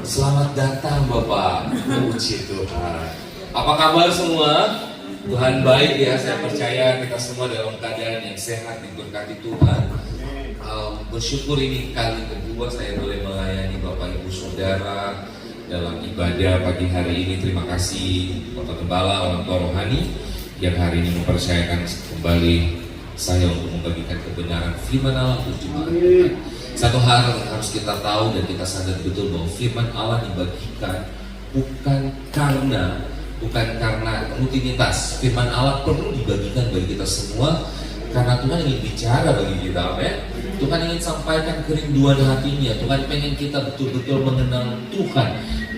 Selamat datang Bapak. Puji Tuhan. Apa kabar semua? Tuhan baik ya, saya percaya kita semua dalam keadaan yang sehat, diberkati Tuhan. Bersyukur ini kali kedua saya boleh melayani Bapak Ibu Saudara dalam ibadah pagi hari ini. Terima kasih Bapak Gembala, orang tua rohani yang hari ini mempercayakan kembali saya untuk membagikan kebenaran firman Allah untuk jemaat Tuhan. Satu hal yang harus kita tahu dan kita sadar betul bahwa firman Allah dibagikan bukan karena rutinitas. Firman Allah perlu dibagikan bagi kita semua karena Tuhan ingin bicara bagi kita, amin. Tuhan ingin sampaikan kerinduan hatinya. Tuhan pengen kita betul-betul mengenal Tuhan,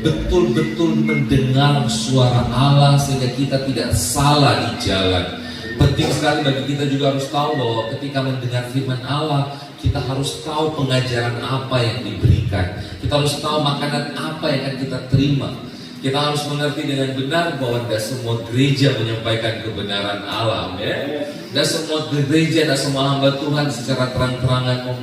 betul-betul mendengar suara Allah sehingga kita tidak salah di jalan. Penting sekali bagi kita juga harus tahu bahwa ketika mendengar firman Allah, kita harus tahu pengajaran apa yang diberikan. Kita harus tahu makanan apa yang akan kita terima. Kita harus mengerti dengan benar bahwa tidak semua gereja menyampaikan kebenaran Allah, ya. Tidak semua gereja, tidak semua hamba Tuhan secara terang-terangan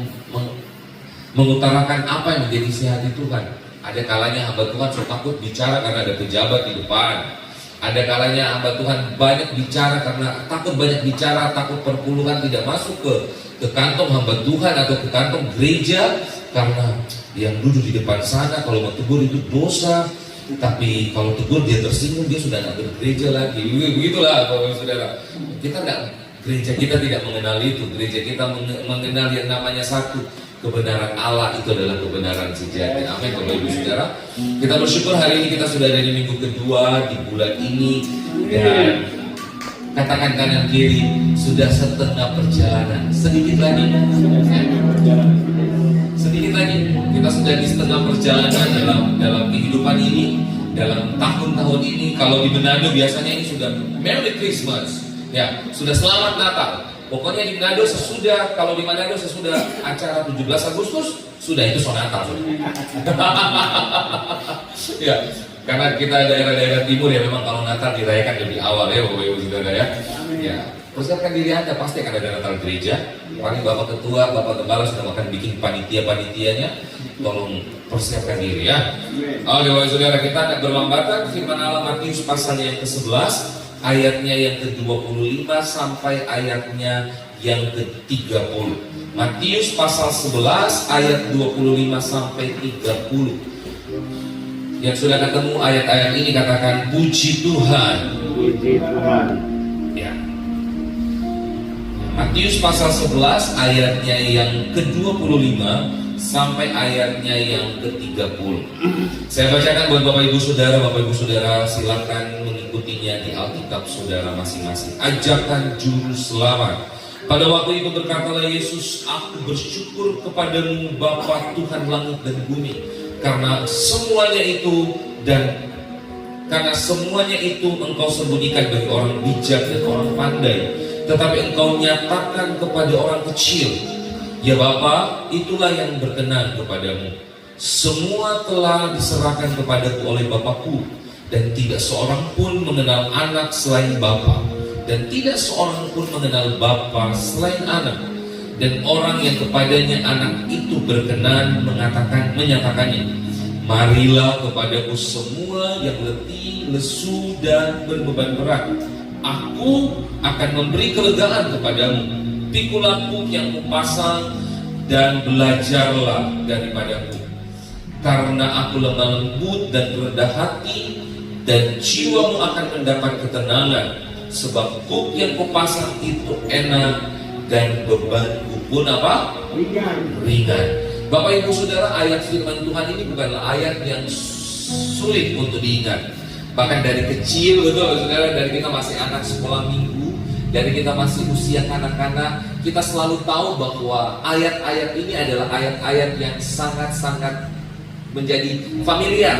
mengutarakan apa yang menjadi isi hati Tuhan. Ada kalanya hamba Tuhan suka takut bicara karena ada pejabat di depan. Ada kalanya hamba Tuhan banyak bicara karena takut banyak bicara, takut perpuluhan tidak masuk ke kantong hamba Tuhan atau ke kantong gereja karena yang duduk di depan sana kalau mau tegur itu dosa. Tapi kalau tegur dia tersinggung, dia sudah tidak bergereja lagi. Begitulah Bapak Saudara. Gereja kita tidak mengenal itu. Gereja kita mengenal yang namanya satu, kebenaran Allah itu adalah kebenaran sejati. Amin Bapak Ibu Saudara. Kita bersyukur hari ini kita sudah ada di minggu kedua di bulan ini. Dan katakan kanan kiri, sudah setengah perjalanan. Sedikit lagi kita sudah di setengah perjalanan dalam kehidupan ini, dalam tahun-tahun ini. Kalau di Manado biasanya ini sudah Merry Christmas, ya, sudah Selamat Natal. Pokoknya di Manado kalau di Manado sesudah acara 17 Agustus sudah itu sonata. Ya, karena kita daerah-daerah timur ya memang kalau Natal dirayakan lebih awal ya Bapak Ibu Saudara ya. Ya, persiapkan diri Anda, pasti akan ada Natal gereja. Paling Bapak Ketua, Bapak Gembala sudah akan bikin panitia-panitianya. Tolong persiapkan diri ya. Oke Bapak Saudara, kita akan berlambatan firman Allah Matius pasal yang ke-11 ayatnya yang ke-25 sampai ayatnya yang ke-30. Matius pasal 11 ayat 25 sampai 30. Yang sudah ketemu ayat-ayat ini katakan puji Tuhan. Puji Tuhan. Ya. Matius pasal 11 ayatnya yang ke-25 sampai ayatnya yang ke-30. Saya bacakan buat Bapak Ibu Saudara silakan mengikutinya di Alkitab saudara masing-masing. Ajakan juru selamat. Pada waktu itu berkatalah Yesus, aku bersyukur kepadamu Bapa Tuhan langit dan bumi, karena semuanya itu engkau sembunyikan bagi orang bijak dan orang pandai, tetapi engkau nyatakan kepada orang kecil. Ya Bapa, itulah yang berkenan kepadamu. Semua telah diserahkan kepadaku oleh Bapakku, dan tidak seorang pun mengenal anak selain Bapa, dan tidak seorang pun mengenal Bapa selain anak, dan orang yang kepadanya anak itu berkenan menyatakannya. Marilah kepadaku semua yang letih, lesu, dan berbeban berat. Aku akan memberi kelegaan kepadamu. Pikulah yang kupasang dan belajarlah daripadaku, karena aku lemah lembut dan rendah hati, dan jiwamu akan mendapat ketenangan. Sebab kuk yang kupasang itu enak dan bebanku pun apa? Ringan. Bapak Ibu Saudara, ayat firman Tuhan ini bukanlah ayat yang sulit untuk diingat. Bahkan dari kecil, betul Saudara, dari kita masih anak sekolah minggu, dari kita masih usia kanak-kanak, kita selalu tahu bahwa ayat-ayat ini adalah ayat-ayat yang sangat-sangat menjadi familiar,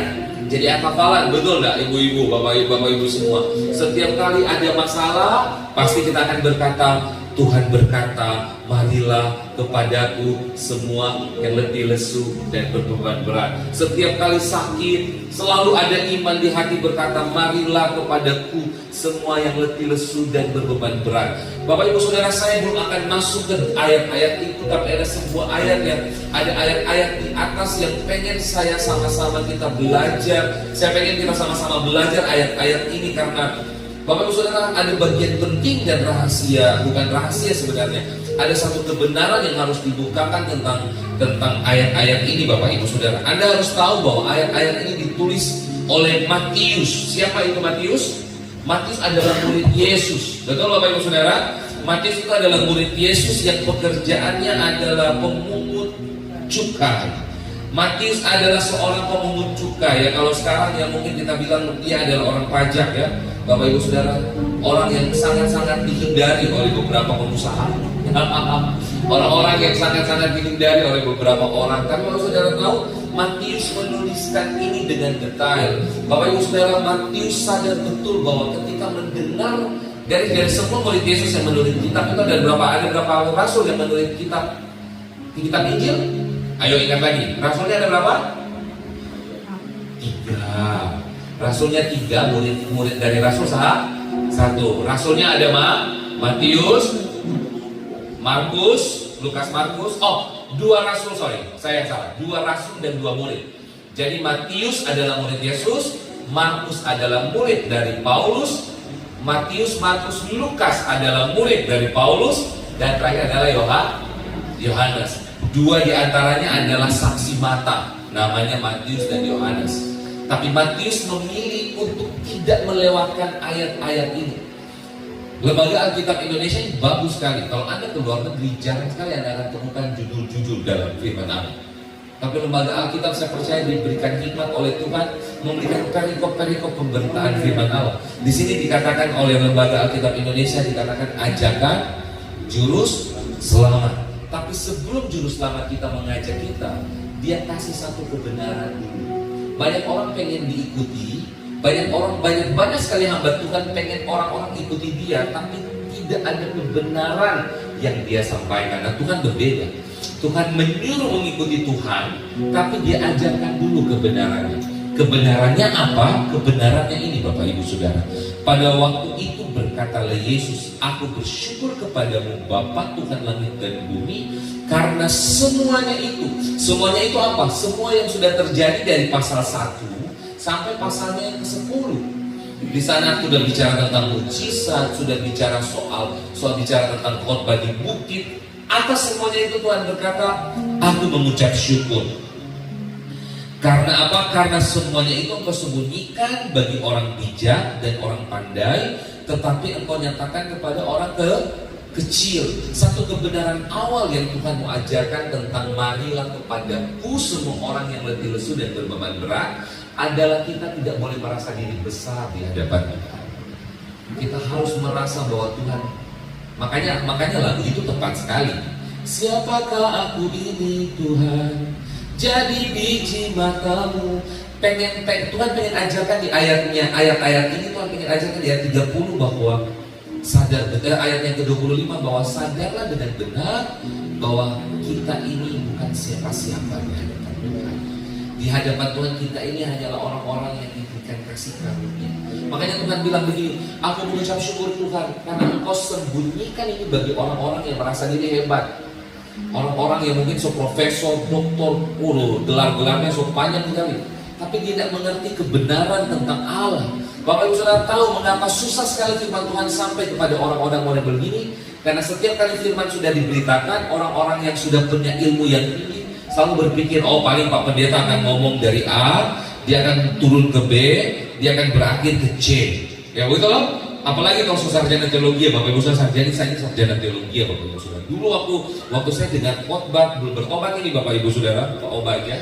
jadi hafalan, betul nggak Ibu-ibu, Bapak-ibu semua? Setiap kali ada masalah, pasti kita akan berkata, Tuhan berkata, marilah kepadaku semua yang letih lesu dan berbeban berat. Setiap kali sakit, selalu ada iman di hati berkata, marilah kepadaku semua yang letih lesu dan berbeban berat. Bapak Ibu Saudara, saya belum akan masuk ke ayat-ayat itu, tapi ada sebuah ayat yang ada ayat-ayat di atas yang pengen saya sama-sama kita belajar. Saya pengen kita sama-sama belajar ayat-ayat ini karena Bapak Ibu Saudara, ada bagian penting dan rahasia, bukan rahasia sebenarnya. Ada satu kebenaran yang harus dibukakan tentang ayat-ayat ini, Bapak Ibu Saudara. Anda harus tahu bahwa ayat-ayat ini ditulis oleh Matius. Siapa itu Matius? Matius adalah murid Yesus. Betul Bapak Ibu Saudara? Matius itu adalah murid Yesus yang pekerjaannya adalah pemungut cukai. Matius adalah seorang pemungut cukai ya. Kalau sekarang ya mungkin kita bilang dia adalah orang pajak ya. Bapak Ibu Saudara, orang yang sangat-sangat dihindari oleh beberapa pengusaha. Orang-orang yang sangat-sangat dihindari oleh beberapa orang. Tapi kalau saudara tahu, Matius menuliskan ini dengan detail. Bapak Ibu Saudara, Matius sadar betul bahwa ketika mendengar dari semua murid Yesus yang menulis kitab itu ada berapa rasul yang menulis kitab Injil? Ayo ingat lagi, rasulnya ada berapa? 3. Rasulnya 3, murid dari rasul 1. Rasulnya ada Matius, Markus, Lukas, Markus. 2 rasul, saya salah. 2 rasul dan 2 murid. Jadi Matius adalah murid Yesus, Markus adalah murid dari Paulus, Matius, Markus, Lukas adalah murid dari Paulus, dan terakhir adalah Yohanes. 2 diantaranya adalah saksi mata, namanya Matius dan Yohanes. Tapi Matius memilih untuk tidak melewatkan ayat-ayat ini. Lembaga Alkitab Indonesia ini bagus sekali. Kalau Anda ke luar negeri, jarang sekali Anda akan temukan judul-judul dalam firman Allah. Tapi lembaga Alkitab saya percaya diberikan hikmat oleh Tuhan, memberikan perikop-perikop pemberitaan firman Allah. Di sini dikatakan oleh lembaga Alkitab Indonesia, dikatakan ajakan jurus selamat. Tapi sebelum jurus selamat kita mengajak kita, dia kasih satu kebenaran dulu. Banyak orang pengen diikuti, banyak sekali hamba Tuhan pengen orang-orang ikuti dia, tapi tidak ada kebenaran yang dia sampaikan. Nah, Tuhan berbeda. Tuhan menyuruh mengikuti Tuhan, tapi dia ajarkan dulu kebenarannya. Kebenarannya apa? Kebenarannya ini Bapak Ibu Saudara. Pada waktu itu berkatalah Yesus, aku bersyukur kepadamu Bapa Tuhan langit dan bumi, karena semuanya itu apa? Semua yang sudah terjadi dari pasal 1 sampai pasalnya yang ke-10. Di sana sudah bicara tentang mujizat, sudah bicara soal bicara tentang khotbah di bukit. Atas semuanya itu Tuhan berkata, aku mengucap syukur. Karena apa? Karena semuanya itu engkau sembunyikan bagi orang bijak dan orang pandai, tetapi engkau nyatakan kepada orang kecil. Satu kebenaran awal yang Tuhan mau ajarkan tentang marilah kepadaku semua orang yang letih lesu dan berbeban berat adalah kita tidak boleh merasa diri besar di hadapan Tuhan. Kita harus merasa bahwa Tuhan, makanya lagu itu tepat sekali. Siapakah aku ini Tuhan, jadi biji matamu. Tuhan pengen ajarkan di ayat-ayat ini. Tuhan pengen ajarkan di ayat 30 bahwa ayat yang ke-25 bahwa sadarlah dengan benar bahwa kita ini bukan siapa-siapa di hadapan Tuhan. Di hadapan Tuhan kita ini hanyalah orang-orang yang diberikan kasih karunia. Makanya Tuhan bilang begini, aku mengucap syukur Tuhan karena engkau sembunyikan ini bagi orang-orang yang merasa diri hebat. Orang-orang yang mungkin profesor, doktor, gelar-gelarnya panjang sekali, tapi tidak mengerti kebenaran tentang Allah. Bapak Ibu Saudara tahu mengapa susah sekali firman Tuhan sampai kepada orang-orang model begini? Karena setiap kali firman sudah diberitakan, orang-orang yang sudah punya ilmu yang tinggi selalu berpikir, oh paling Pak Pendeta akan ngomong dari A, dia akan turun ke B, dia akan berakhir ke C. Ya begitu loh. Apalagi kalau sarjana teologi ya Bapak Ibu Saudara, saya sarjana teologi ya Bapak Ibu Saudara. Dulu waktu saya dengan khotbah belum bertobat ini Bapak Ibu Saudara, Pak Obatnya.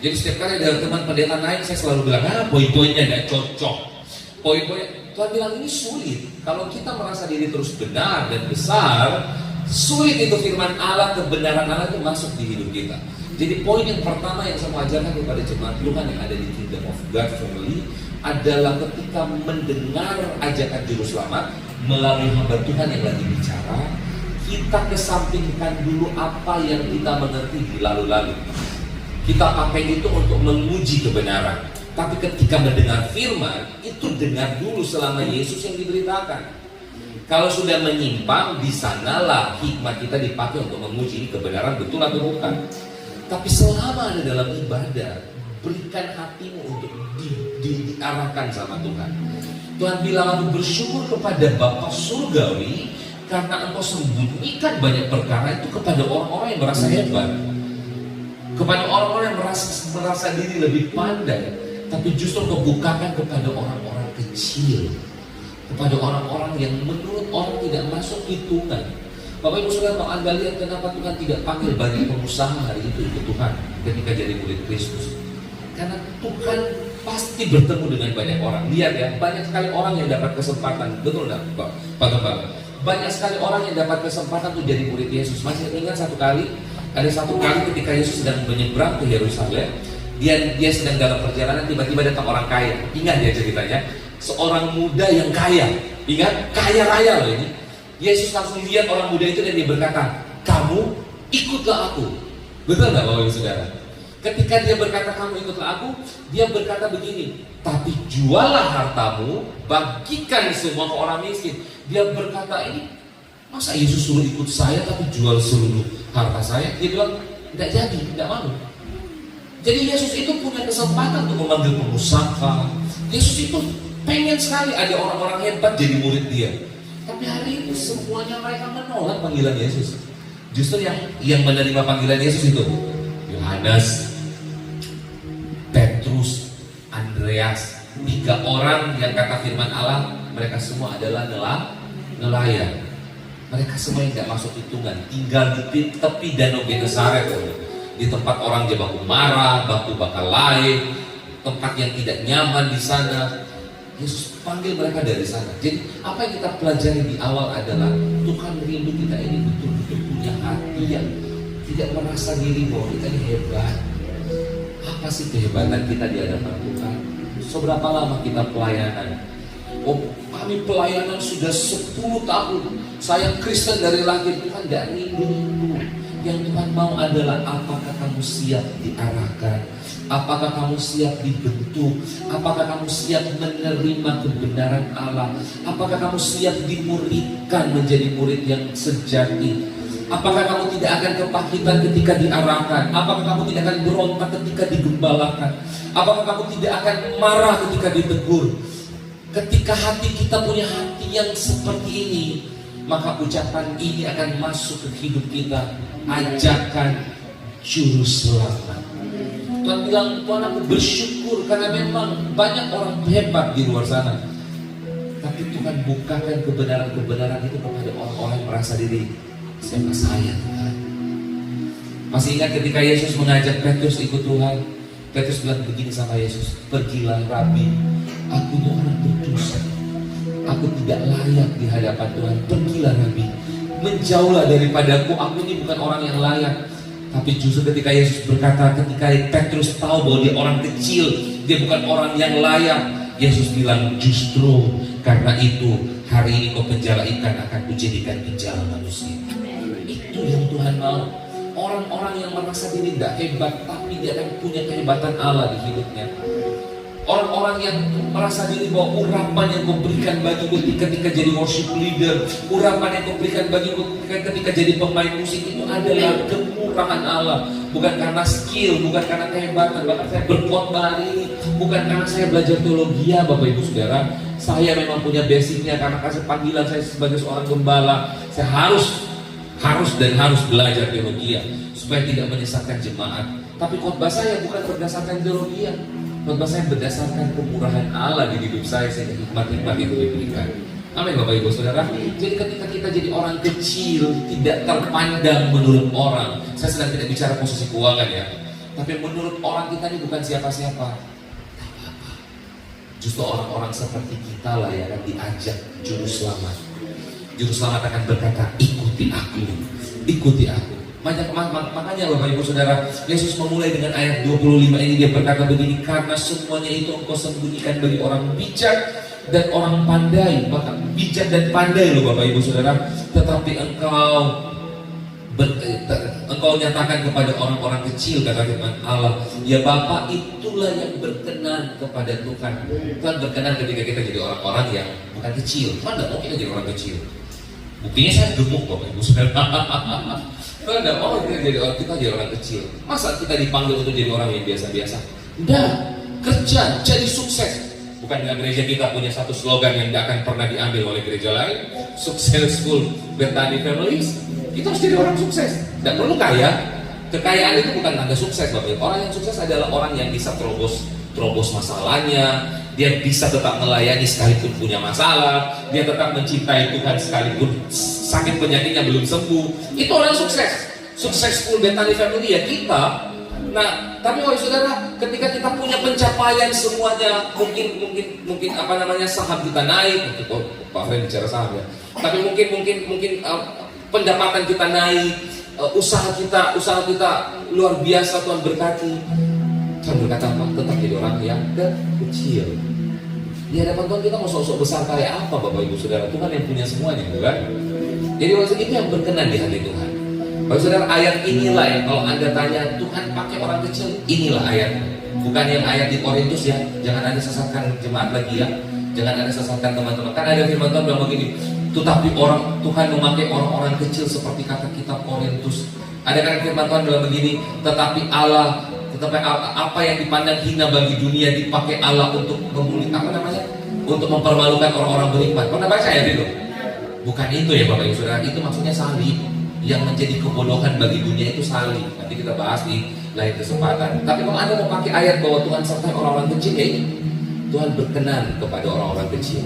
Jadi setiap kali ada teman pendeta naik, saya selalu bilang, poin-poinnya nggak cocok. Poin-poin Tuhan bilang ini sulit. Kalau kita merasa diri terus benar dan besar, sulit itu firman Allah, kebenaran Allah itu masuk di hidup kita. Jadi poin yang pertama yang saya mau ajarkan kepada jemaat Tuhan yang ada di Kingdom of God Family adalah ketika mendengar ajakan juru selamat melalui hamba Tuhan yang lagi bicara, kita kesampingkan dulu apa yang kita mengerti di lalu-lalu. Kita pakai itu untuk menguji kebenaran. Tapi ketika mendengar firman, itu dengar dulu selama Yesus yang diberitakan. Kalau sudah menyimpang, di sanalah hikmat kita dipakai untuk menguji kebenaran betul atau bukan. Tapi selama ada dalam ibadah, berikan hatimu untuk diarahkan sama Tuhan. Tuhan bilang, aku bersyukur kepada Bapa Surgawi karena engkau sembunyikan banyak perkara itu kepada orang-orang yang merasa hebat, kepada orang-orang yang merasa diri lebih pandai, tapi justru kau bukakan kepada orang-orang kecil, kepada orang-orang yang menurut orang tidak masuk hitungan. Bapak Ibu Saudara, kalau Anda lihat kenapa Tuhan tidak panggil banyak pengusaha hari itu ikut Tuhan ketika jadi murid Kristus? Karena Tuhan pasti bertemu dengan banyak orang. Lihat ya, banyak sekali orang yang dapat kesempatan. Betul enggak, Pak Gembala? Banyak sekali orang yang dapat kesempatan untuk jadi murid Yesus. Masih ingat ada satu kali ketika Yesus sedang menyeberang ke Yerusalem, dia sedang dalam perjalanan, tiba-tiba datang orang kaya. Ingat ya ceritanya, seorang muda yang kaya. Ingat, kaya raya loh ini. Yesus langsung lihat orang muda itu dan dia berkata, kamu ikutlah aku. Betul nggak Bapak Ibu Saudara? Ketika dia berkata kamu ikutlah aku, dia berkata begini, tapi jualah hartamu, bagikan semua ke orang miskin. Dia berkata, ini masa Yesus suruh ikut saya tapi jual seluruh harta saya? Dia bilang, tidak jadi, tidak mau. Jadi Yesus itu punya kesempatan untuk memanggil pengusaha. Yesus itu pengen sekali ada orang-orang hebat jadi murid dia. Tapi hari ini semuanya mereka menolak panggilan Yesus. Justru yang menerima panggilan Yesus itu Yohanes, Petrus, Andreas, 3 orang yang kata firman Allah, mereka semua adalah nelayan. Mereka semua yang tidak masuk hitungan, tinggal di tepi danau Genesaret, di tempat orang baku marah, batu bakar lain, tempat yang tidak nyaman di sana. Yesus panggil mereka dari sana. Jadi apa yang kita pelajari di awal adalah Tuhan rindu kita ini betul-betul punya hati yang tidak merasa diri bahwa kita ini hebat. Apa sih kehebatan kita di hadapan Tuhan? Seberapa lama kita pelayanan? Oh, kami pelayanan sudah 10 tahun. Saya Kristen dari lahir. Tuhan tidak rindu. Yang Tuhan mau adalah apakah kamu siap diarahkan? Apakah kamu siap dibentuk? Apakah kamu siap menerima kebenaran Allah? Apakah kamu siap dimuridkan menjadi murid yang sejati? Apakah kamu tidak akan kepahitan ketika diarahkan? Apakah kamu tidak akan berontak ketika digembalakan? Apakah kamu tidak akan marah ketika ditegur? Ketika hati kita punya hati yang seperti ini, maka ucapan ini akan masuk ke hidup kita. Ajakan juru selamat. Tuhan bilang, Tuhan aku bersyukur karena memang banyak orang hebat di luar sana. Tapi Tuhan bukakan kebenaran-kebenaran itu kepada orang-orang yang merasa diri, siapa saya Tuhan? Masih ingat ketika Yesus mengajak Petrus ikut Tuhan? Petrus bilang begini sama Yesus, pergilah Rabi, aku itu orang berdosa. Aku tidak layak di hadapan Tuhan. Pergilah Rabi, menjauhlah daripadaku, aku ini bukan orang yang layak. Tapi justru ketika Yesus berkata, ketika Petrus tahu bahwa dia orang kecil, dia bukan orang yang layak, Yesus bilang, justru karena itu hari ini kau penjala ikan akan kujadikan penjala manusia. Itu yang Tuhan mau. Orang-orang yang merasa diri tidak hebat, tapi dia akan punya kehebatan Allah di hidupnya. Orang-orang yang merasa diri bahwa urapan yang kau berikan bagiku ketika jadi worship leader, urapan yang kau berikan bagiku ketika jadi pemain musik, itu adalah kemurahan Allah. Bukan karena skill, bukan karena kehebatan. Bahkan saya berkhotbah hari ini bukan karena saya belajar teologi ya Bapak Ibu Saudara. Saya memang punya basicnya karena kasih panggilan saya sebagai seorang gembala. Saya harus belajar teologi supaya tidak menyesatkan jemaat. Tapi khotbah saya bukan berdasarkan teologi. Khotbah saya berdasarkan kemurahan Allah di hidup saya, sehingga hikmat-hikmat itu diberikan. Amin Bapak Ibu Saudara. Jadi ketika kita jadi orang kecil, tidak terpandang menurut orang. Saya sedang tidak bicara posisi keuangan ya, tapi menurut orang kita ini bukan siapa-siapa. Justru orang-orang seperti kita lah yang akan diajak juru selamat. Juru selamat akan berkata, ikuti aku, ikuti aku. Makanya Bapak Ibu Saudara, Yesus memulai dengan ayat 25 ini, dia berkata begini, karena semuanya itu engkau sembunyikan bagi orang bijak, dan orang pandai, bahkan bijak dan pandai loh Bapak Ibu Saudara, tetapi engkau nyatakan kepada orang-orang kecil, kata firman Allah. Ya Bapa, itulah yang berkenan kepada Tuhan. Tuhan berkenan ketika kita jadi orang-orang yang bukan kecil. Tuhan tidak mau kita jadi orang kecil. Buktinya saya gemuk Bapak Ibu Saudara. Tuhan tidak mau kita jadi orang kecil. Masa kita dipanggil untuk jadi orang yang biasa-biasa? Tidak. Kerja, jadi sukses. Bukan dengan gereja kita punya satu slogan yang tidak akan pernah diambil oleh gereja lain, Successful Bethany Families. Kita harus jadi orang sukses. Tidak perlu kaya. Kekayaan itu bukan tanda sukses Bapak Ibu. Orang yang sukses adalah orang yang bisa terobos masalahnya. Dia bisa tetap melayani sekalipun punya masalah. Dia tetap mencintai Tuhan sekalipun sakit penyakitnya belum sembuh. Itu orang sukses. Successful Bethany Family ya kita. Nah, tapi wahai saudara, ketika kita punya pencapaian semuanya, mungkin saham kita naik. Pak Fred bicara saham ya. Tapi mungkin pendapatan kita naik, usaha kita luar biasa, Tuhan berkati. Tuhan berkata apa? Tetap jadi orang yang kecil. Di hadapan Tuhan kita mau sok-sok besar kayak apa Bapak Ibu Saudara? Tuhan yang punya semuanya, bukan? Jadi maksud itu yang berkenan di hati Tuhan. Bapak Saudara, ayat inilah yang kalau Anda tanya Tuhan pakai orang kecil, inilah ayatnya. Bukan yang ayat di Korintus ya. Jangan Anda sesatkan jemaat lagi ya. Jangan Anda sesatkan teman-teman. Kan ada firman Tuhan bilang begini, tetapi Tuhan memakai orang-orang kecil seperti kata kitab Korintus. Ada kan firman Tuhan bilang begini, tetapi apa yang dipandang hina bagi dunia dipakai Allah untuk untuk mempermalukan orang-orang beriman. Pernah baca ya itu? Bukan itu ya Bapak Ibu Saudara, itu maksudnya salib. Yang menjadi kebodohan bagi dunia itu salib. Nanti kita bahas di lain kesempatan. Tapi kalau Anda mau pakai ayat bahwa Tuhan sertai orang-orang kecil, ya ini Tuhan berkenan kepada orang-orang kecil.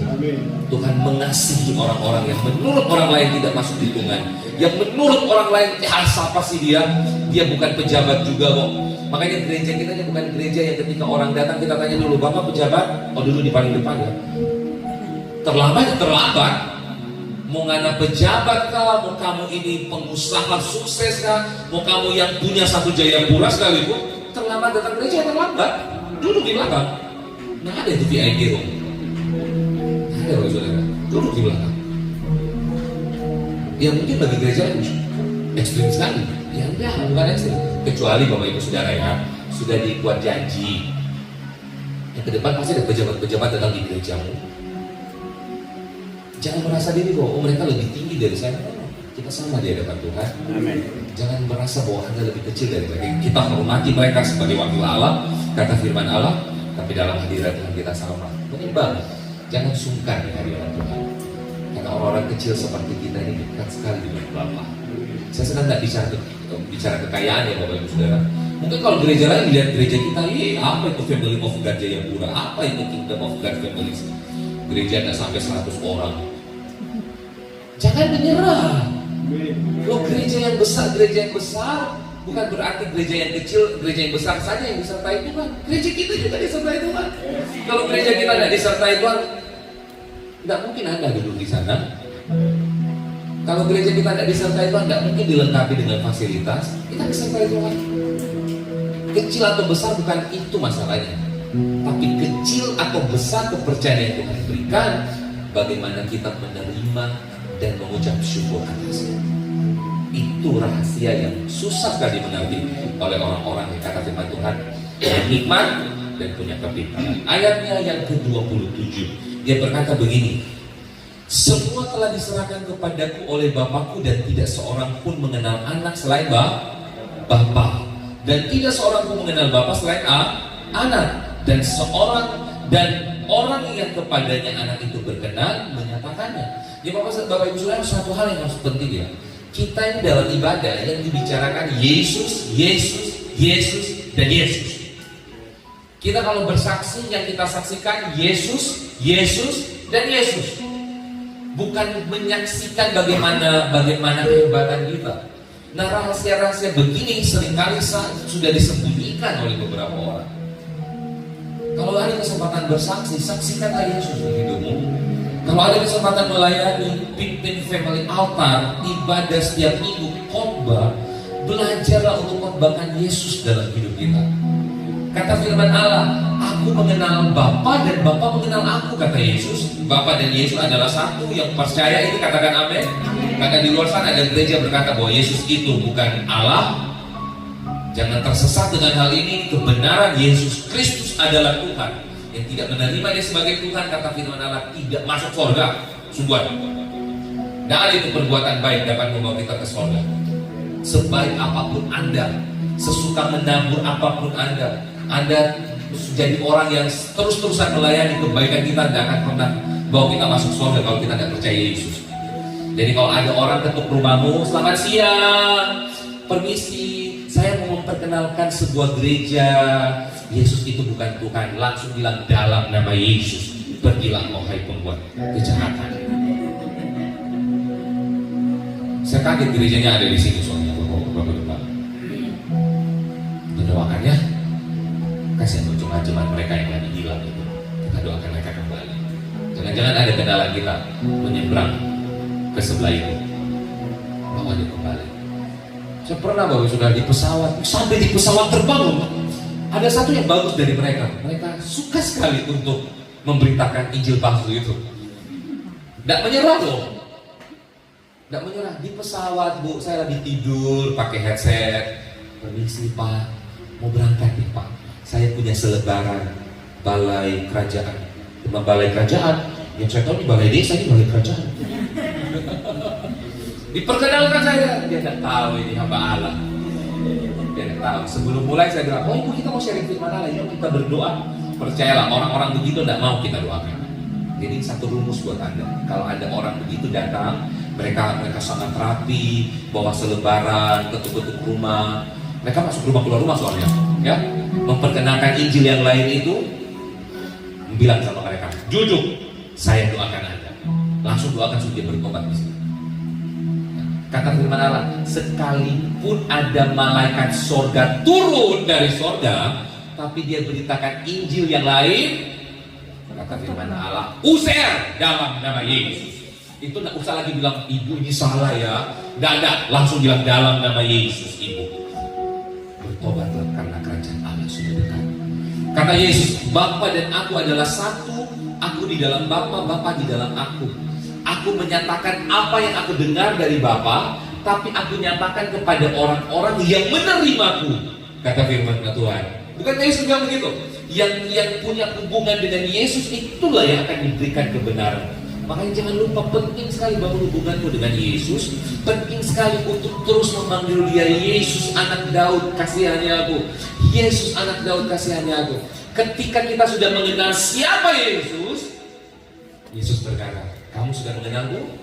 Tuhan mengasihi orang-orang yang menurut orang lain tidak masuk hitungan. Yang menurut orang lain, siapa sih dia? Dia bukan pejabat juga kok. Makanya gereja kita bukan gereja yang ketika orang datang kita tanya dulu, Bapak pejabat? Oh dulu di paling depan ya. Terlambat. Mau ngana pejabat kah? Mau kamu ini pengusaha sukses kah? Mau kamu yang punya satu Jayapura sekalipun, terlambat datang gereja, terlambat. Duduk di belakang. Nah ada itu VIP room. Ada loh saudara. Duduk di belakang. Ya mungkin bagi gereja ekstrim sekali. Ya enggak, bukan ekstrim. Kecuali Bapak Ibu Saudara ya, sudah dibuat janji. Yang ke depan pasti ada pejabat-pejabat datang di gerejamu. Jangan merasa diri bahwa mereka lebih tinggi dari saya. Kita sama di hadapan Tuhan. Amin. Jangan merasa bahwa Anda lebih kecil dari mereka. Kita hormati mereka sebagai wakil Allah, kata firman Allah. Tapi dalam hadirat Tuhan kita sama. Menimbang, jangan sungkan di hadirat Tuhan. Karena orang-orang kecil seperti kita ini dekat sekali dengan Bapa. Saya sedang tidak bicara kekayaan ya Bapak Ibu Saudara. Mungkin kalau gereja lain lihat gereja kita, apa itu Family of God Jayapura? Apa itu Kingdom of God Families? Gereja tidak sampai 100 orang. Jangan menyerah. Loh, gereja yang besar bukan berarti gereja yang kecil, gereja yang besar saja yang disertai Tuhan. Gereja kita juga disertai Tuhan. Kalau gereja kita tidak disertai Tuhan, tidak mungkin Anda duduk di sana. Kalau gereja kita tidak disertai Tuhan, tidak mungkin dilengkapi dengan fasilitas. Kita disertai Tuhan. Kecil atau besar bukan itu masalahnya, tapi kecil atau besar kepercayaan yang Tuhan berikan, bagaimana kita menerima dan mengucap syukur atasnya. Itu rahasia yang susah sekali dimengerti oleh orang-orang yang kata firman Tuhan yang nikmat dan punya kepintaran. Ayatnya yang ke-27, dia berkata begini, semua telah diserahkan kepadaku oleh Bapakku dan tidak seorang pun mengenal anak selain Bapa, dan tidak seorang pun mengenal Bapa selain anak, dan orang yang kepadanya anak itu berkenan menyatakannya. Ya Bapak Ibu Saudara, satu hal yang harus penting ya. Kita ini dalam ibadah yang dibicarakan Yesus, dan Yesus. Kita kalau bersaksi yang kita saksikan Yesus, dan Yesus. Bukan menyaksikan bagaimana kehebatan kita. Nah rahasia-rahasia begini seringkali sudah disembunyikan oleh beberapa orang. Kalau ada kesempatan bersaksi, saksikanlah Yesus di hidupmu. Kalau ada kesempatan melayani, pimpin family altar, ibadah setiap minggu, khotbah, belajarlah untuk khotbahkan Yesus dalam hidup kita. Kata firman Allah, aku Aku mengenal Bapa dan Bapa mengenal aku, kata Yesus. Bapa dan Yesus adalah satu. Yang percaya ini katakan amin. Karena di luar sana ada gereja berkata bahwa Yesus itu bukan Allah. Jangan tersesat dengan hal ini. Kebenaran Yesus Kristus adalah Tuhan. Yang tidak menerima dia sebagai Tuhan, kata firman Allah, tidak masuk surga. Sungguhan. Tidak ada itu perbuatan baik dapat membawa kita ke surga. Sebaik apapun Anda, sesuka menabur apapun Anda jadi orang yang terus-terusan melayani kebaikan kita, tidak akan pernah bawa kita masuk surga kalau kita tidak percaya Yesus. Jadi kalau ada orang ketuk rumahmu, selamat siang, permisi, saya mau memperkenalkan sebuah gereja. Yesus itu bukan Tuhan. Langsung bilang dalam nama Yesus, pergilah wahai pembuat kejahatan. Saya kaget gerejanya ada di sini soalnya Bapak Bapak. Doakan ya. Kasihan macam-macam mereka yang lagi hilang itu. Kita doakan mereka kembali. Jangan-jangan ada kendala kita menyeberang ke sebelah itu. Bawa dia kembali. Saya pernah Bapak sudah di pesawat, sampai di pesawat terbang. Ada satu yang bagus dari mereka. Mereka suka sekali untuk memberitakan Injil palsu itu. Tidak menyerah loh. Tidak menyerah. Di pesawat Bu, saya lagi tidur pakai headset. Permisi Pak, mau berangkat nih Pak. Saya punya selebaran balai kerajaan. Cuma balai kerajaan. Yang saya tahu di balai desa, ini balai kerajaan. Diperkenalkan saya. Dia tidak tahu ini hamba Allah. Dia tidak tahu. Sebelum mulai saya bilang, oh ibu kita mau sharing firman Allah. Yuk kita berdoa. Percayalah, orang-orang begitu tidak mau kita doakan. Jadi satu rumus buat Anda. Kalau ada orang begitu datang, mereka sangat rapi, bawa selebaran, ketuk-ketuk rumah. Mereka masuk rumah keluar rumah soalnya, ya, memperkenalkan Injil yang lain itu, bilang sama mereka, jujur, saya doakan Anda. Langsung doakan supaya bertobat di sini. Kata firman Allah, sekalipun ada malaikat sorga turun dari sorga, tapi dia beritakan Injil yang lain, kata firman Allah, usir dalam nama Yesus. Itu tidak usah lagi bilang ibu ini salah ya, tidak, langsung bilang dalam nama Yesus ibu. Bertobatlah karena kerajaan Allah sudah dekat. Kata Yesus, Bapa dan aku adalah satu. Aku di dalam Bapa, Bapa di dalam aku. Aku menyatakan apa yang aku dengar dari Bapa, tapi aku nyatakan kepada orang-orang yang menerimaku. Kata firman Tuhan. Bukan Yesus bilang begitu. Yang punya hubungan dengan Yesus itulah yang akan diberikan kebenaran. Makanya jangan lupa, penting sekali bangun hubunganmu dengan Yesus. Penting sekali untuk terus memanggil dia Yesus anak Daud, kasihani aku. Yesus anak Daud, kasihani aku. Ketika kita sudah mengenal siapa Yesus, Yesus berkata, kamu sudah mengenalku?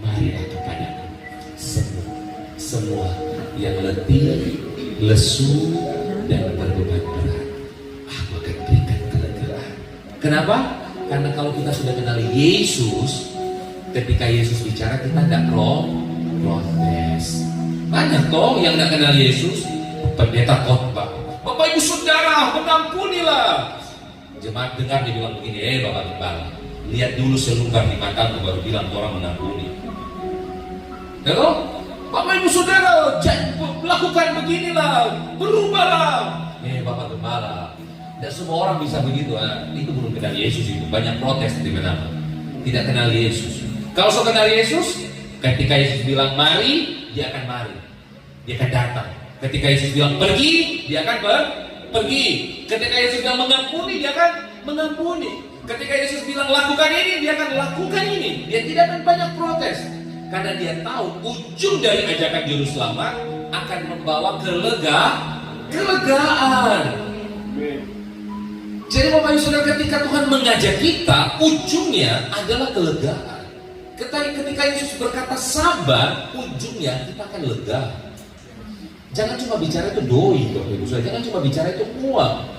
Marilah kepadaku semua yang letih, lesu, dan berbeban berat. Aku akan berikan kelegaan. Kenapa? Karena kalau kita sudah kenal Yesus, ketika Yesus bicara kita tidak protes. Banyak toh yang tidak kenal Yesus, pendeta khotbah, Bapak Ibu Saudara, mengampunilah. Jemaat dengar dia bilang begini, Bapak Gembala, lihat dulu selungkar di matamu baru bilang orang mengampuni. Lalu, Bapak Ibu Saudara, lakukan beginilah, berubahlah. Bapak Gembala, tidak semua orang bisa begitu. Itu belum kenal Yesus itu. Banyak protes di mana? Tidak kenal Yesus. Kalau so kenal Yesus, ketika Yesus bilang mari, dia akan mari. Dia akan datang. Ketika Yesus bilang pergi, dia akan pergi. Ketika Yesus bilang mengampuni, dia akan mengampuni. Ketika Yesus bilang lakukan ini, dia akan lakukan ini. Dia tidak akan banyak protes. Karena dia tahu ujung dari ajakan juru selamat akan membawa kelegaan. Jadi Bapak Ibu Saudara, ketika Tuhan mengajak kita, ujungnya adalah kelegaan. Ketika Yesus berkata sabar, ujungnya kita akan lega. Jangan cuma bicara itu doi, Bapak Ibu Saudara. Jangan cuma bicara itu uang.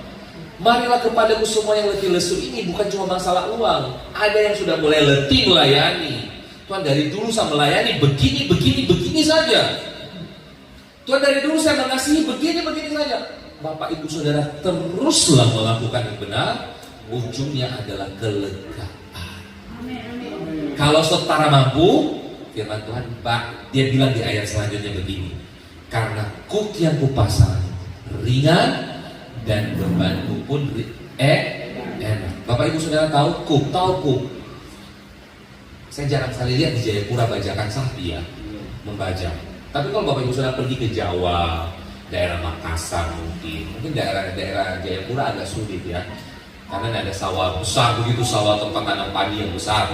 Marilah kepadaku semua yang letih lesu. Ini bukan cuma masalah uang. Ada yang sudah mulai letih melayani. Tuhan, dari dulu saya melayani begini saja. Tuhan, dari dulu saya mengasihi begini saja. Bapak Ibu Saudara, teruslah melakukan yang benar. Ujungnya adalah kelegaan. Kalau saudara mampu, firman Tuhan, dia bilang di ayat selanjutnya begini, karena kuk yang kupasang ringan dan bebanku pun Enak. Bapak Ibu Saudara tahu kuk? Saya jarang sekali lihat di Jayapura bajakan sapi ya, membajak. Tapi kalau Bapak Ibu Saudara pergi ke Jawa, daerah Makassar mungkin daerah Jayapura agak sulit ya, karena ada sawah besar begitu, sawah tempat tanam padi yang besar.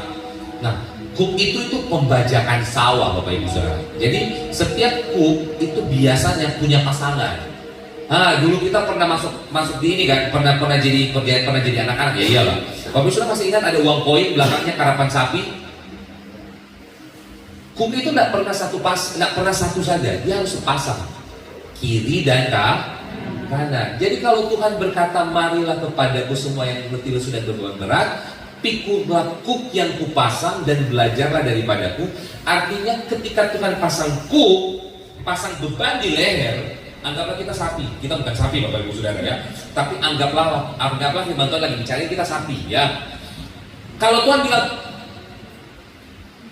Nah, kuk itu pembajakan sawah Bapak Ibu Saudara. Jadi setiap kuk itu biasanya punya pasangan. Dulu kita pernah masuk di ini kan, pernah jadi anak-anak ya iyalah. Bapak Ibu Saudara masih ingat ada uang koin belakangnya karapan sapi? Kuk itu tidak pernah satu saja, dia harus sepasang, kiri dan kanan. Jadi kalau Tuhan berkata, marilah kepadaku semua yang letih lesu dan beban berat, pikulah kuk yang kupasang dan belajarlah daripadaku. Artinya ketika Tuhan pasang beban di leher, anggaplah kita sapi. Kita bukan sapi Bapak Ibu Saudara ya, tapi anggaplah firman Tuhan lagi bicara kita sapi ya. Kalau Tuhan bilang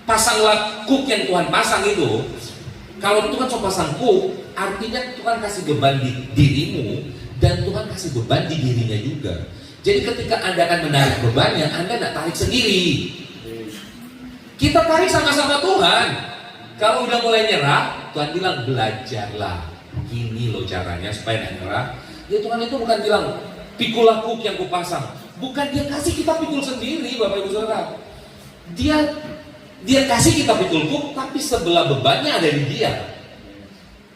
pasanglah kuk yang Tuhan pasang itu, kalau Tuhan coba pasang kuk, artinya Tuhan kasih beban di dirimu dan Tuhan kasih beban di dirinya juga. Jadi ketika Anda akan menarik bebannya, Anda tidak tarik sendiri. Kita tarik sama-sama Tuhan. Kalau udah mulai nyerah, Tuhan bilang belajarlah. Gini loh caranya supaya tidak nyerah. Ya Tuhan itu bukan bilang pikulah kuk yang kupasang. Bukan dia kasih kita pikul sendiri Bapak Ibu Saudara. Dia kasih kita pikul kuk, tapi sebelah bebannya ada di dia.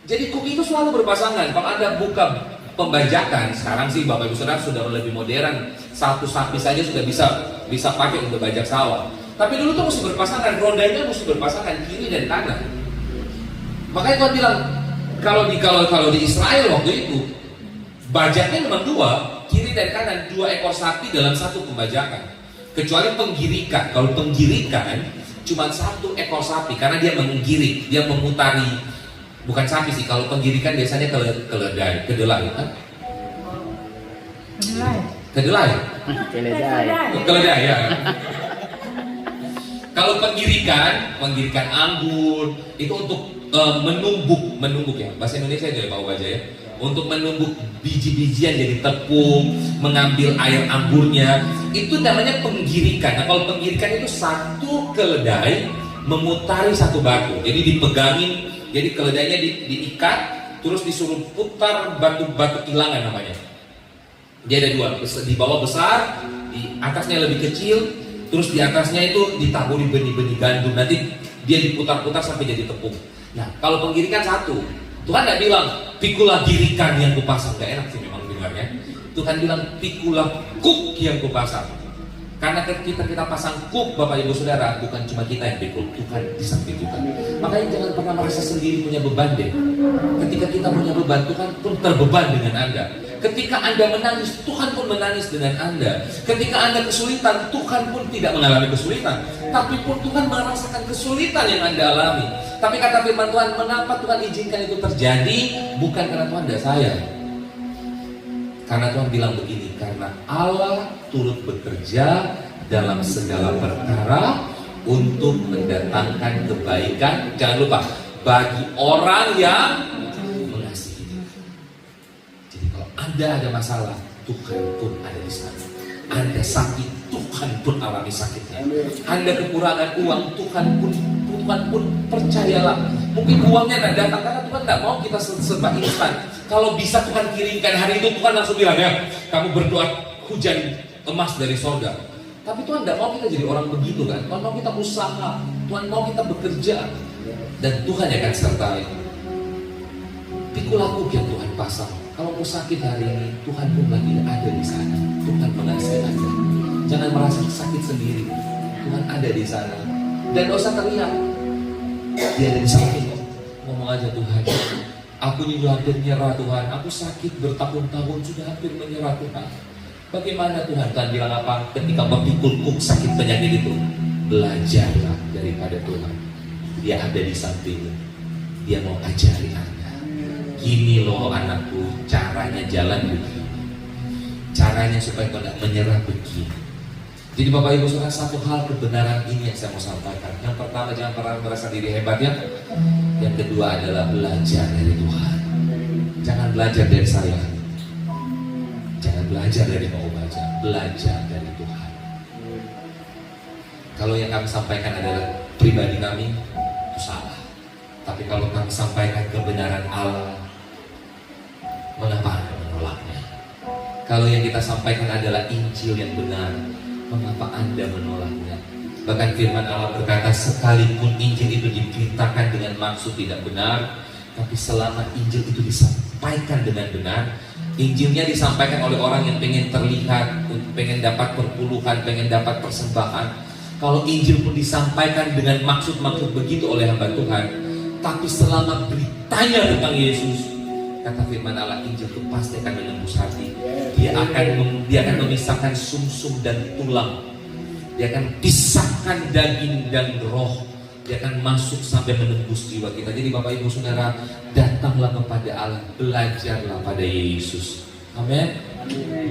Jadi kuk itu selalu berpasangan. Kalau Anda buka pembajakan, sekarang sih Bapak Ibu Saudara sudah lebih modern. Satu sapi saja sudah bisa pakai untuk bajak sawah. Tapi dulu tuh mesti berpasangan, rondanya mesti berpasangan kiri dan kanan. Makanya Tuhan bilang, kalau di Israel waktu itu bajaknya memang dua, kiri dan kanan, 2 ekor sapi dalam satu pembajakan. Kecuali penggirikan. Kalau penggirikan cuma 1 ekor sapi, karena dia menggirik, dia memutari. Bukan sapi sih, kalau penggirikan biasanya kedelai kan? Kedelai ya. Kalau penggirikan anggur itu untuk menumbuk ya. Bahasa Indonesia aja Pak Ubaja ya. Untuk menumbuk biji-bijian jadi tepung, mengambil air anggurnya, itu namanya penggirikan. Nah, kalau penggirikan itu 1 keledai memutari 1 batu. Jadi dipegangin, jadi keledainya diikat, terus disuruh putar batu kilangan namanya. Dia ada 2, di bawah besar, di atasnya lebih kecil, terus di atasnya itu ditaburi benih-benih gandum. Nanti dia diputar-putar sampai jadi tepung. Nah, kalau penggirikan 1. Tuhan tidak bilang, pikulah girikan yang kupasang. Gak enak sih memang dengarnya. Tuhan bilang, pikulah kuk yang kupasang. Karena ketika kita pasang kuk, Bapak Ibu Saudara, bukan cuma kita yang pikul, Tuhan di samping kita. Makanya jangan pernah merasa sendiri punya beban deh. Ketika kita punya beban, Tuhan pun terbeban dengan Anda. Ketika Anda menangis, Tuhan pun menangis dengan Anda. Ketika Anda kesulitan, Tuhan pun tidak mengalami kesulitan, tapi pun Tuhan merasakan kesulitan yang Anda alami. Tapi kata firman Tuhan, mengapa Tuhan izinkan itu terjadi? Bukan karena Tuhan tidak sayang. Karena Tuhan bilang begini, karena Allah turut bekerja dalam segala perkara untuk mendatangkan kebaikan. Jangan lupa, bagi orang yang mengasihi Dia. Jadi kalau Anda ada masalah, Tuhan pun ada di sana. Anda sakit, Tuhan pun alami sakitnya. Anda kekurangan uang, Tuhan pun percayalah. Mungkin uangnya tidak datang karena Tuhan tidak mau kita serba instan. Kalau bisa Tuhan kirimkan hari itu, Tuhan langsung bilang ya, kamu berdoa hujan emas dari sorga. Tapi Tuhan tidak mau kita jadi orang begitu kan. Tuhan mau kita usaha, Tuhan mau kita bekerja, dan Tuhan yang akan sertai. Pikul kuk yang Tuhan pasang. Kalau mau sakit hari ini, Tuhan pun lagi ada di sana. Tuhan mengasihi Anda. Jangan merasa sakit sendiri. Tuhan ada di sana. Dan gak usah teriak. Dia ada di samping. Ngomong aja, Tuhan, aku ini hampir menyerah Tuhan. Aku sakit bertahun-tahun, sudah hampir menyerah Tuhan. Bagaimana Tuhan? Tuhan bilang apa? Ketika memikul kuk sakit penyakit itu, belajarlah daripada Tuhan. Dia ada di sampingmu. Dia mau ajari Anda. Gini loh anakku, caranya jalan begini. Caranya supaya kau tidak menyerah begini. Jadi Bapak Ibu Saudara, satu hal kebenaran ini yang saya mau sampaikan. Yang pertama, jangan pernah merasa diri hebat ya. Yang kedua adalah belajar dari Tuhan. Jangan belajar dari saya. Jangan belajar dari mau baca. belajar dari Tuhan. Kalau yang kami sampaikan adalah pribadi kami, itu salah. Tapi kalau kami sampaikan kebenaran Allah, mengapa Anda menolaknya? Kalau yang kita sampaikan adalah Injil yang benar, mengapa Anda menolaknya? Bahkan firman Allah berkata, sekalipun Injil itu diberitakan dengan maksud tidak benar, tapi selama Injil itu disampaikan dengan benar, Injilnya disampaikan oleh orang yang pengen terlihat, pengen dapat perpuluhan, pengen dapat persembahan. Kalau Injil pun disampaikan dengan maksud-maksud begitu oleh hamba Tuhan, tapi selama beritanya tentang Yesus, kata firman Allah, Injil itu pasti akan menembus hati. Dia akan memisahkan sumsum dan tulang. Dia akan pisahkan daging dan roh. Dia akan masuk sampai menembus jiwa kita. Jadi Bapak Ibu Saudara, datanglah kepada Allah, belajarlah pada Yesus. Amin.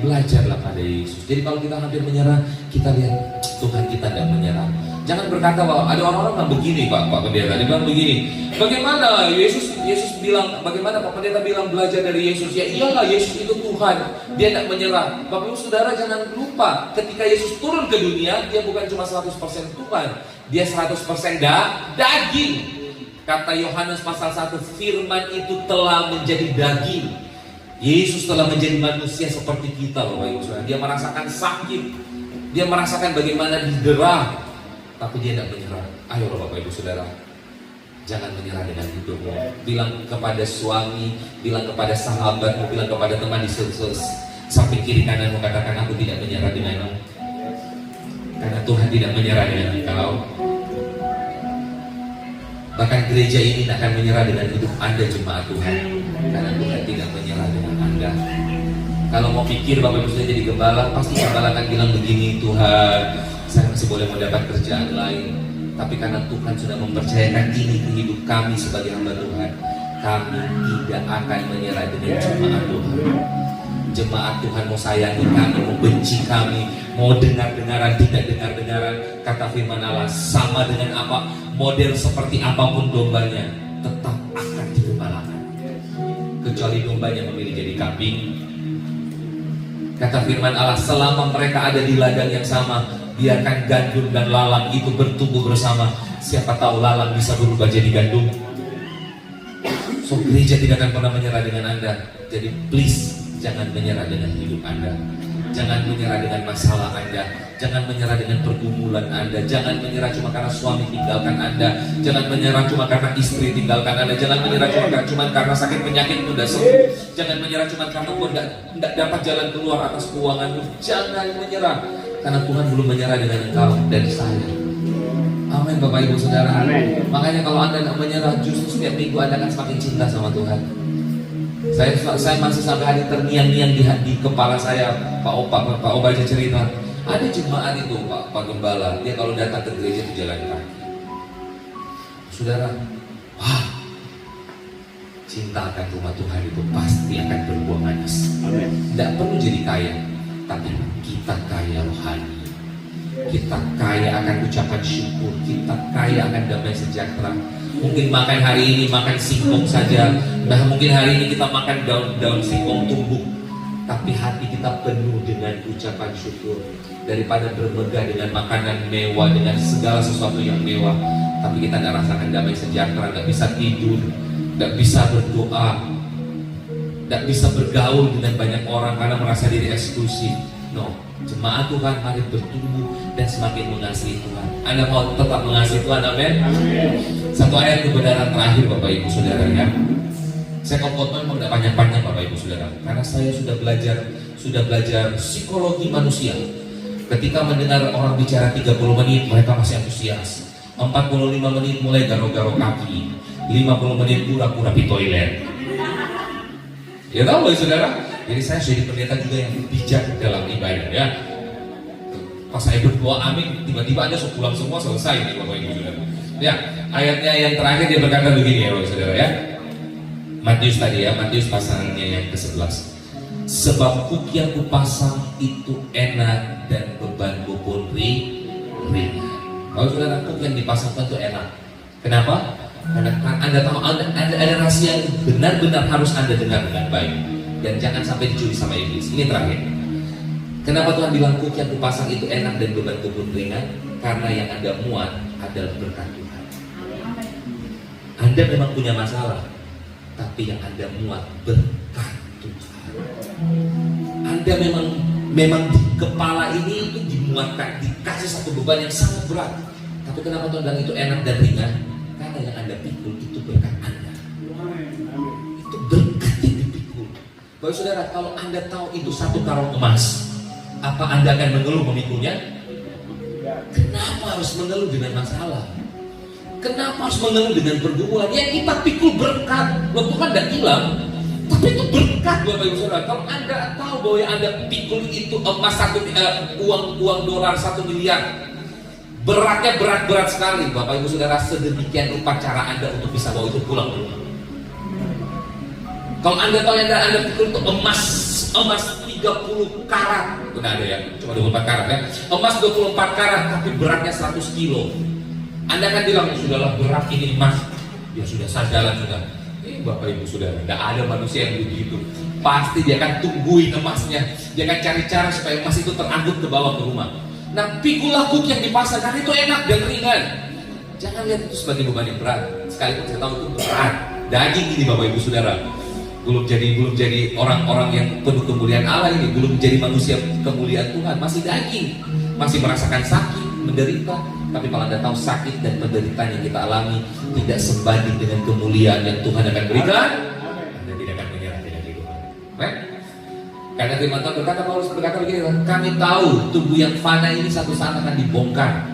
Belajarlah pada Yesus. Jadi kalau kita hampir menyerah, kita lihat Tuhan kita tidak menyerah. Jangan berkata bahwa ada orang-orang yang begini, Pak Pendeta, dia bilang begini. Bagaimana Yesus bilang, bagaimana Pak Pendeta bilang belajar dari Yesus? Ya iyalah, Yesus itu Tuhan, dia tidak menyerah. Bapak Ibu Saudara jangan lupa, ketika Yesus turun ke dunia, dia bukan cuma 100% Tuhan, dia 100% daging. Kata Yohanes pasal 1, firman itu telah menjadi daging. Yesus telah menjadi manusia seperti kita, Bapak Ibu Saudara. Dia merasakan sakit, dia merasakan bagaimana didera, tapi dia tidak menyerah. Ayo Bapak Ibu Saudara, jangan menyerah dengan hidupmu. Bilang kepada suami, bilang kepada sahabatmu, bilang kepada teman di samping kiri kananmu, katakan, aku tidak menyerah denganmu. Karena Tuhan tidak menyerah dengan engkau. Bahkan gereja ini tidak akan menyerah dengan hidup Anda, jemaat Tuhan. Karena Tuhan tidak menyerah dengan Anda. Kalau mau pikir Bapak Ibu Saudara jadi gembala, pasti gembala akan bilang begini, Tuhan, saya masih boleh mendapat kerjaan lain. Tapi karena Tuhan sudah mempercayakan ini ke hidup kami sebagai hamba Tuhan, kami tidak akan menyerah dengan jemaat Tuhan. Jemaat Tuhan mau sayangi kami, mau benci kami, mau dengar-dengaran, tidak dengar-dengaran, kata firman Allah, sama dengan apa, model seperti apapun dombanya, tetap akan digembalakan. Kecuali dombanya memilih jadi kambing. Kata firman Allah, selama mereka ada di ladang yang sama, biarkan gandum dan lalang itu bertumbuh bersama. Siapa tahu lalang bisa berubah jadi gandum. So gereja tidak akan pernah menyerah dengan Anda. Jadi please, jangan menyerah dengan hidup Anda. Jangan menyerah dengan masalah Anda. Jangan menyerah dengan pergumulan Anda. Jangan menyerah cuma karena suami tinggalkan Anda. Jangan menyerah cuma karena istri tinggalkan Anda. Jangan menyerah cuma karena sakit penyakit sudah sembuh. Jangan menyerah cuma karena Tuhan tidak dapat jalan keluar atas keuangan. Jangan menyerah, karena Tuhan belum menyerah dengan engkau dan saya. Amin Bapak Ibu Saudara. Amin. Makanya kalau Anda tidak menyerah, justru setiap minggu Anda akan semakin cinta sama Tuhan. Saya masih sampai hari terngiang-ngiang di kepala saya. Pak Oba aja cerita, ada jemaat itu Pak Gembala, dia kalau datang ke gereja itu jalan kaki. Saudara, wah, cinta akan rumah Tuhan itu pasti akan berbuah manis. Amin. Tidak perlu jadi kaya, tapi kita kaya rohani. Kita kaya akan ucapan syukur, kita kaya akan damai sejahtera. Mungkin makan hari ini makan singkong saja, nah mungkin hari ini kita makan daun-daun singkong tumbuh, tapi hati kita penuh dengan ucapan syukur. Daripada bermegah dengan makanan mewah, dengan segala sesuatu yang mewah, tapi kita tidak rasakan damai sejahtera, tidak bisa tidur, tidak bisa berdoa, tidak bisa bergaul dengan banyak orang karena merasa diri eksklusif. No, jemaat Tuhan mari bertumbuh dan semakin mengasihi Tuhan. Anda mau tetap mengasihi Tuhan, amin? Satu ayat kebenaran terakhir Bapak Ibu Saudara ya. Saya khotbah memang tidak panjang-panjang Bapak Ibu Saudara, karena saya sudah belajar psikologi manusia. Ketika mendengar orang bicara 30 menit, mereka masih antusias. 45 menit mulai garo-garo kaki, 50 menit pura-pura di toilet. Ya tahu ya Saudara. Jadi saya jadi pendeta juga yang bijak dalam ibadah ya. Pas saya berdoa amin, tiba-tiba Anda pulang semua selesai nih Bapak Ibu Saudara. Ya, ayatnya yang terakhir dia berkata begini ya Bapak Saudara ya. Matius tadi ya, Matius pasalnya yang ke-11. Sebab kuk yang kupasang itu enak dan bebanku pun ringan. Bapak Saudara, kuk yang dipasang itu enak. Kenapa? Karena Anda tahu ada rahasia yang benar-benar harus Anda dengar dengan baik. Dan jangan sampai dicuri sama iblis. Ini terakhir. Kenapa Tuhan bilang kuk yang kupasang itu enak dan bebanku pun ringan? Karena yang Anda muat adalah berkat Tuhan. Anda memang punya masalah, tapi yang Anda muat berkat Tuhan. Anda memang di kepala ini itu dimuatkan, dikasih satu beban yang sangat berat. Tapi kenapa Tuhan bilang itu enak dan ringan? Karena yang Anda pikul itu berkat Anda. Itu berkat yang dipikul. Bapak saudara, kalau Anda tahu itu satu karung emas, apa Anda akan mengeluh memikulnya? Kenapa harus mengeluh dengan masalah? Kenapa harus mengeluh dengan pergumulan? Yang kita pikul berkat. Loh, Tuhan tidak hilang, tapi itu berkat Bapak Ibu Saudara. Kalau Anda tahu bahwa yang Anda pikul itu emas uang dolar 1 miliar, beratnya berat sekali Bapak Ibu Saudara. Sedemikian rupa cara Anda untuk bisa bawa itu pulang ke rumah. Kalau Anda tahu yang Anda pikul itu emas 30 karat, itu nggak ada ya, cuma 24 karat ya. Emas 24 karat tapi beratnya 100 kilo. Anda akan bilang, sudahlah berat ini emas, ya sudah saya jalan sudah. Bapak Ibu Saudara, tidak ada manusia yang begitu. Pasti dia akan tungguin emasnya, dia akan cari cara supaya emas itu terangkut ke bawah ke rumah. Nah, pikulah kuk yang dipasang karena itu enak dan ringan. Jangan lihat itu sebagai beban yang berat. Sekalipun saya tahu itu berat. Daging ini Bapak Ibu Saudara, belum jadi orang-orang yang penuh kemuliaan Allah ini, belum jadi manusia kemuliaan Tuhan, masih daging, masih merasakan sakit, menderita. Tapi kalau Anda tahu sakit dan penderitaan yang kita alami tidak sebanding dengan kemuliaan yang Tuhan akan berikan, Anda tidak akan menyerah dengan kehidupan. Karena firman Tuhan berkata, Paulus berkata begini, kami tahu tubuh yang fana ini satu saat akan dibongkar.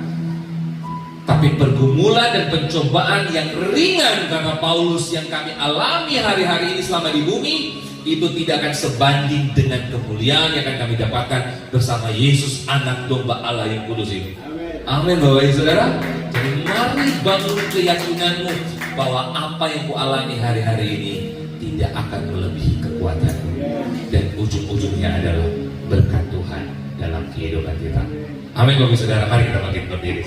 Tapi pergumulan dan pencobaan yang ringan karena Paulus yang kami alami hari-hari ini selama di bumi, itu tidak akan sebanding dengan kemuliaan yang akan kami dapatkan bersama Yesus anak domba Allah yang kudus ini. Amin Bapak Ibu Saudara. Jadi mari bangun keyakinanmu bahwa apa yang kualami hari-hari ini tidak akan melebihi kekuatanmu, dan ujung-ujungnya adalah berkat Tuhan dalam kehidupan kita. Amin Bapak Ibu Saudara. Mari kita bangkit berdiri.